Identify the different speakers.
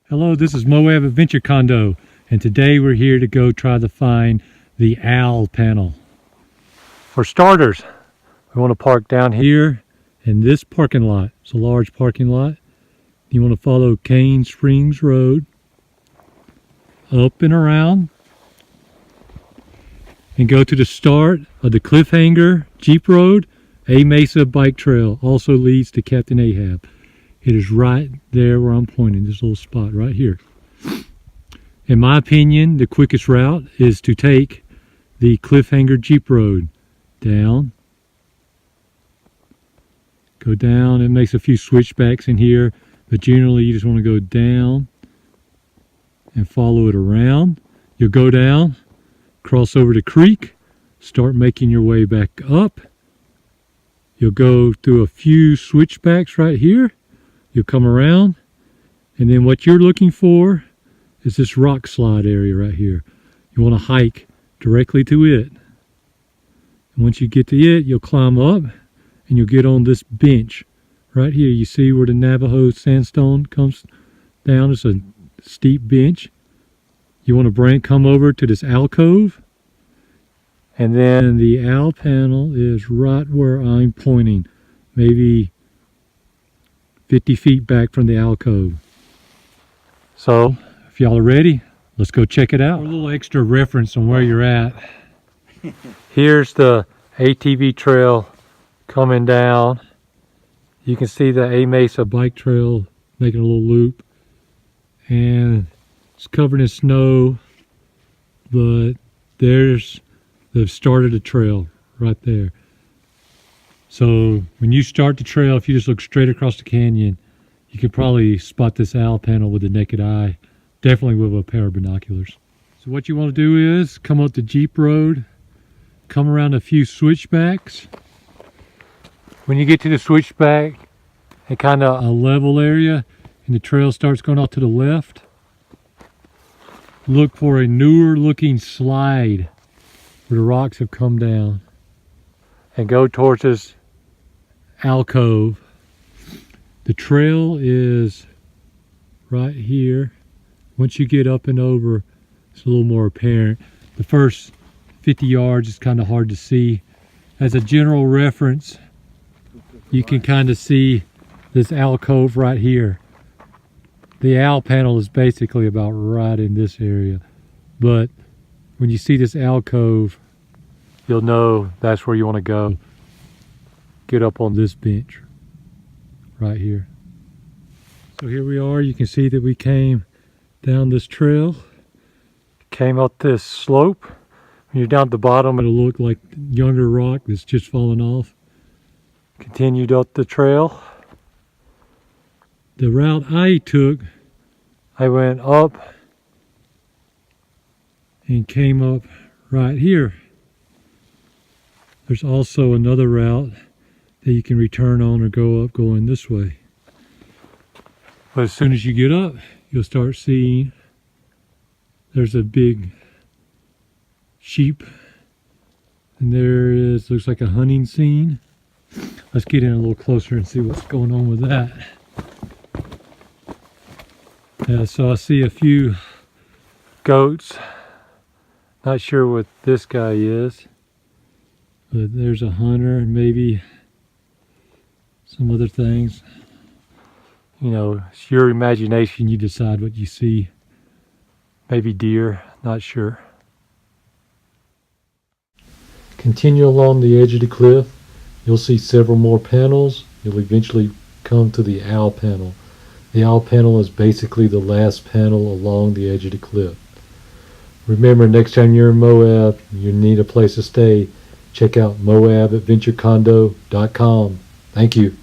Speaker 1: Hello, this is Moab Adventure Condo, and today we're here to go try to find the owl panel. For starters, we want to park down here in this parking lot. It's a large parking lot. You want to follow Cane Springs Road up and around and go to the start of the Cliffhanger Jeep Road. A Mesa bike trail also leads to Captain Ahab. It is right there where I'm pointing, this little spot right here. In my opinion, the quickest route is to take the Cliffhanger Jeep Road down. Go down, it makes a few switchbacks in here, but generally you just want to go down and follow it around. You'll go down, cross over the creek, start making your way back up. You'll go through a few switchbacks right here. You'll come around, and then what you're looking for is this rock slide area right here. You want to hike directly to it. And once you get to it, you'll climb up, and you'll get on this bench right here. You see where the Navajo sandstone comes down? It's a steep bench. You want to come over to this alcove, and then the owl panel is right where I'm pointing, maybe 50 feet back from the alcove. So, if y'all are ready, let's go check it out. A little extra reference on where you're at. Here's the ATV trail coming down. You can see the A Mesa bike trail making a little loop. And it's covered in snow, but there's the start of the trail right there. So when you start the trail, if you just look straight across the canyon, you can probably spot this owl panel with the naked eye, definitely with a pair of binoculars. So what you want to do is come up the Jeep Road, come around a few switchbacks. When you get to the switchback and kind of a level area and the trail starts going off to the left, look for a newer looking slide where the rocks have come down, and go towards this alcove. The trail is right here. Once you get up and over, it's a little more apparent. The first 50 yards is kind of hard to see. As a general reference, you can kind of see this alcove right here. The owl panel is basically about right in this area, but when you see this alcove, you'll know that's where you want to go. Get up on this bench right here. So here we are. You can see that we came down this trail, came up this slope. When you're down at the bottom, it'll look like younger rock that's just fallen off. Continued up the trail. The route I took, I went up and came up right here. There's also another route that you can return on or go up going this way. But as soon as you get up, you'll start seeing there's a big sheep, and there is, looks like a hunting scene. Let's get in a little closer and see what's going on with that. So I see a few goats. Not sure what this guy is, but there's a hunter and maybe some other things. You know, it's your imagination, you decide what you see. Maybe deer, not sure. Continue along the edge of the cliff. You'll see several more panels. You'll eventually come to the owl panel. The owl panel is basically the last panel along the edge of the cliff. Remember, next time you're in Moab, you need a place to stay, check out MoabAdventureCondo.com. Thank you.